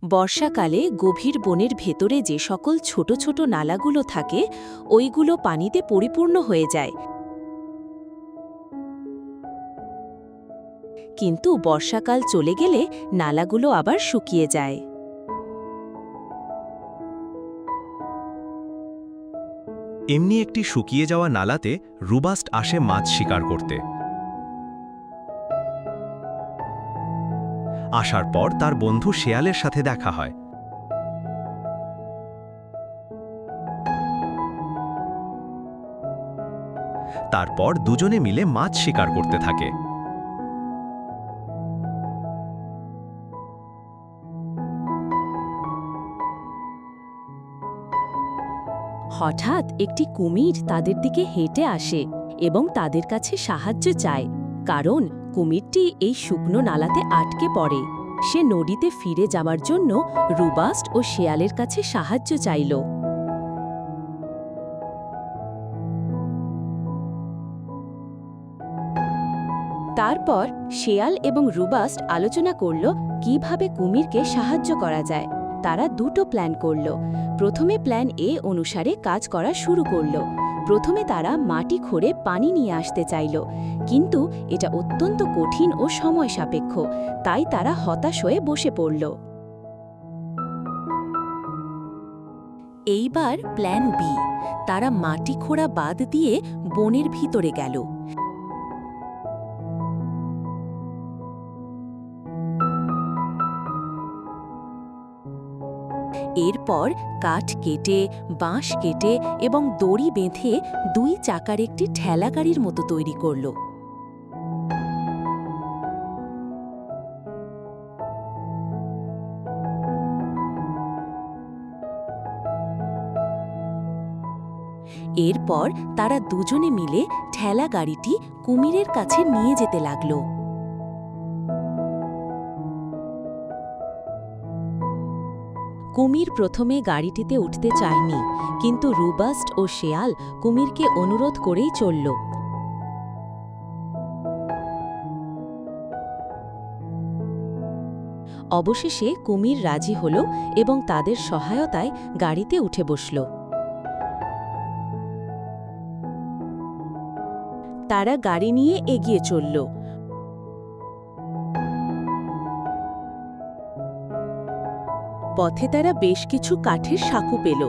বর্ষাকালে গভীর বনের ভেতরে যে সকল ছোট ছোট নালাগুলো থাকে ওইগুলো পানিতে পরিপূর্ণ হয়ে যায়। কিন্তু বর্ষাকাল চলে গেলে নালাগুলো আবার শুকিয়ে যায়। এমনি একটি শুকিয়ে যাওয়া নালাতে রুবাস্ট আসে মাছ শিকার করতে। আসার পর তার বন্ধু শেয়ালের সাথে দেখা হয়। তারপর দুজনে মিলে মাছ শিকার করতে থাকে। হঠাৎ একটি কুমির তাদের দিকে হেঁটে আসে এবং তাদের কাছে সাহায্য চায়, কারণ কুমিরটি এই শুকনো নালাতে আটকে পড়ে। সে নদীতে ফিরে যাওয়ার জন্য রুবাস্ট ও শেয়ালের কাছে সাহায্য চাইল। তারপর শেয়াল এবং রুবাস্ট আলোচনা করল কিভাবে কুমিরকে সাহায্য করা যায়। তারা দুটো প্ল্যান করল। প্রথমে প্ল্যান এ অনুসারে কাজ করা শুরু করল। প্রথমে তারা মাটি খুঁড়ে পানি নিয়ে আসতে চাইল, কিন্তু এটা অত্যন্ত কঠিন ও সময় সাপেক্ষ, তাই তারা হতাশ হয়ে বসে পড়ল। এইবার প্ল্যান বি। তারা মাটি খোঁড়া বাদ দিয়ে বনের ভিতরে গেল। এরপর কাঠ কেটে, বাঁশ কেটে এবং দড়ি বেঁধে 2 চাকার একটি ঠেলাগাড়ির মতো তৈরি করল। এরপর তারা দুজনে মিলে ঠেলাগাড়িটি কুমিরের কাছে নিয়ে যেতে লাগল। কুমির প্রথমে গাড়িটিতে উঠতে চায়নি, কিন্তু রুবাস্ট ও শেয়াল কুমিরকে অনুরোধ করেই চলল। অবশেষে কুমির রাজি হল এবং তাদের সহায়তায় গাড়িতে উঠে বসল। তারা গাড়ি নিয়ে এগিয়ে চলল। পথে তারা বেশ কিছু কাঠের সাঁকো পেল।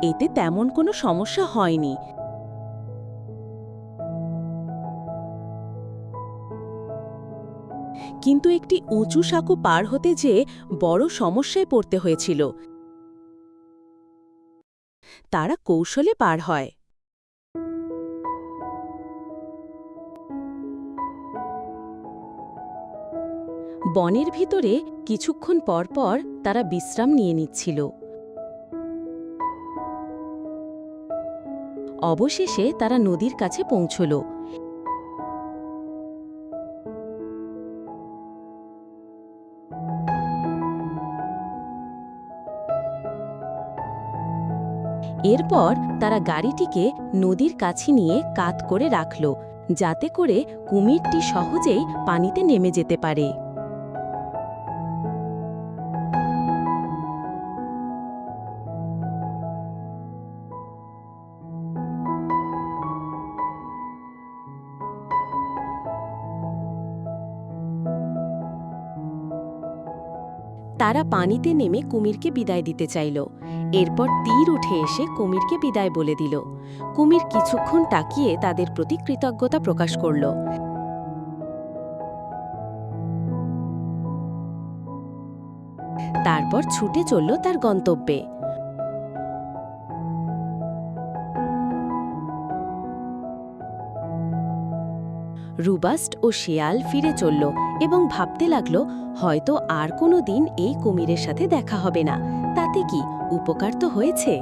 এতে তেমন কোনো সমস্যা হয়নি। কিন্তু একটি উঁচু সাঁকো পার হতে যেয়ে বড় সমস্যায় পড়তে হয়েছিল। তারা কৌশলে পার হয়। বনের ভিতরে কিছুক্ষণ পর পর তারা বিশ্রাম নিয়ে নিচ্ছিল। অবশেষে তারা নদীর কাছে পৌঁছল। এরপর তারা গাড়িটিকে নদীর কাছে নিয়ে কাত করে রাখল, যাতে করে কুমিরটি সহজেই পানিতে নেমে যেতে পারে। তারা পানিতে নেমে কুমিরকে বিদায় দিতে চাইল। এরপর তীর উঠে এসে কুমিরকে বিদায় বলে দিল। কুমির কিছুক্ষণ তাকিয়ে তাদের প্রতি কৃতজ্ঞতা প্রকাশ করল। তারপর ছুটে চলল তার গন্তব্যে। রুবাস্ট ও শেয়াল ফিরে চলল এবং ভাবতে লাগল, হয়তো আর কোনো দিন এই কুমিরের সাথে দেখা হবে না। তাতে কি, উপকার তো হয়েছে।